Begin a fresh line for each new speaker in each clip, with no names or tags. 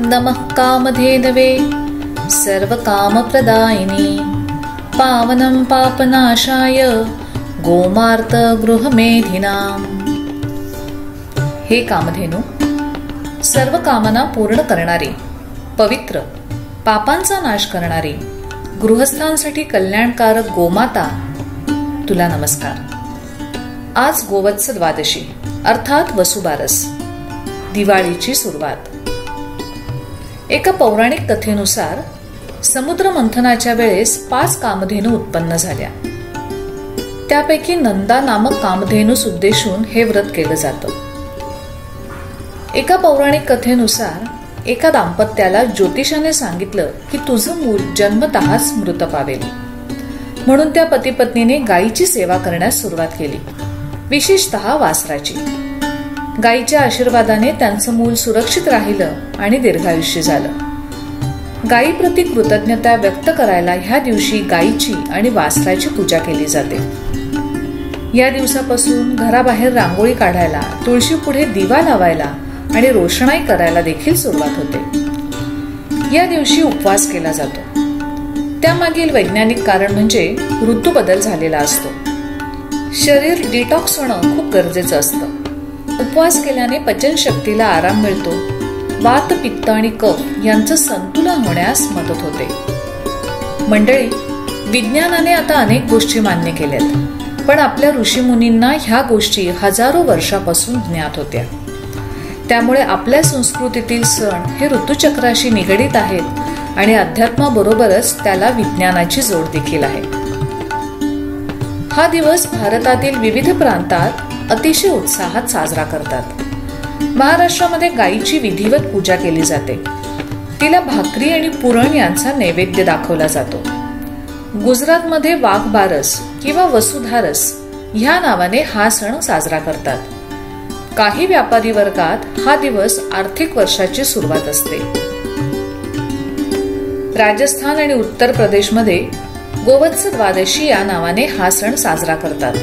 नमः कामधेनवे सर्वकामप्रदायिनी पावनं पापनाशाय गोमार्त गृहमेधिनाम। हे कामधेनु, सर्व कामना पूर्ण करणारी, पवित्र, पापांचा नाश करणारी, गृहस्थांसाठी कल्याणकारक गोमाता, तुला नमस्कार। आज गोवत्स द्वादशी अर्थात वसुबारस, दिवाळीची सुरुवात। एका पौराणिक कथेनुसार समुद्र मंथनाच्या वेळेस 5 कामधेनू उत्पन्न झाल्या। त्यापैकी नंदा नामक कामधेनूस उद्देशून हे व्रत केलं जातं। एका पौराणिक कथेनुसार एका दाम्पत्याला ज्योतिषाने सांगितलं की तुझं मूल जन्मतःच मृत पावेल, म्हणून त्या पती पत्नीने गायीची सेवा करण्यास सुरुवात केली, विशेषतः वासराची। गायीच्या आशीर्वादाने त्यांचं मूल सुरक्षित राहिलं आणि दीर्घायुष्य झालं। गायीप्रती कृतज्ञता व्यक्त करायला ह्या दिवशी गायीची आणि वासराची पूजा केली जाते। या दिवसापासून घराबाहेर रांगोळी काढायला, तुळशी पुढे दिवा लावायला आणि रोषणाई करायला देखील सुरुवात होते। या दिवशी उपवास केला जातो। त्यामागील वैज्ञानिक कारण म्हणजे ऋतू बदल झालेला असतो। शरीर डिटॉक्स होणं खूप गरजेचं असतं। उपवास केल्याने पचनशक्तीला आराम मिळतो, वात, पित्त आणि कफ यांचं संतुलन होण्यास मदत होते। मंडळी, विज्ञानाने आता अनेक गोष्टी मान्य केल्यात, पण आपल्या ऋषीमुनींना ह्या गोष्टी हजारो वर्षापासून ज्ञात होत्या। त्यामुळे आपल्या संस्कृतीतील सण हे ऋतुचक्राशी निगडीत आहेत आणि अध्यात्माबरोबरच त्याला विज्ञानाची जोड देखील आहे। हा दिवस भारतातील विविध प्रांतात अतिशय उत्साहात साजरा करतात। महाराष्ट्रामध्ये गायीची विधिवत पूजा केली जाते। तिला भाकरी आणि पुरण यांचा नैवेद्य दाखवला जातो। गुजरातमध्ये वाघबारस किंवा वसुधारस ह्या नावाने हा सण साजरा करतात। काही व्यापारी वर्गात हा दिवस आर्थिक वर्षाची सुरुवात असते। राजस्थान आणि उत्तर प्रदेशमध्ये गोवत्स द्वादशी या नावाने हा सण साजरा करतात।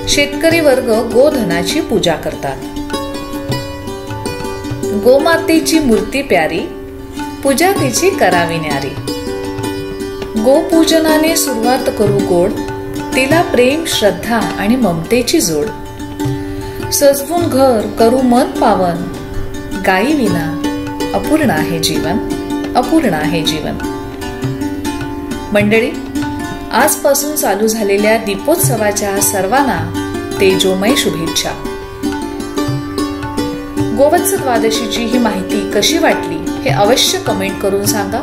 शेतकरी वर्ग गोधनाची पूजा करतात। गोमातेची मूर्ती प्यारी, पूजा तिची करावी न्यारी। गोपूजनाने सुरुवात करू गोड, तिला प्रेम, श्रद्धा आणि ममतेची जोड। सजवून घर करू मन पावन, गायी विना अपूर्ण आहे जीवन, अपूर्ण आहे जीवन। मंडळी, आजपासून चालू झालेल्या दीपोत्सवाच्या सर्वांना तेजोमय शुभेच्छा। गोवत्स द्वादशीची ही माहिती कशी वाटली हे अवश्य कमेंट करून सांगा।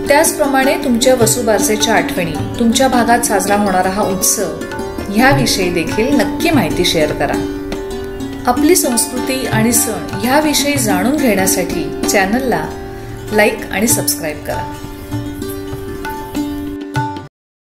त्याचप्रमाणे तुमच्या वसुबारसेच्या आठवणी, तुमच्या भागात साजरा होणारा हा उत्सव ह्याविषयी देखील नक्की माहिती शेअर करा। आपली संस्कृती आणि सण ह्याविषयी जाणून घेण्यासाठी चॅनलला लाईक आणि सबस्क्राईब करा।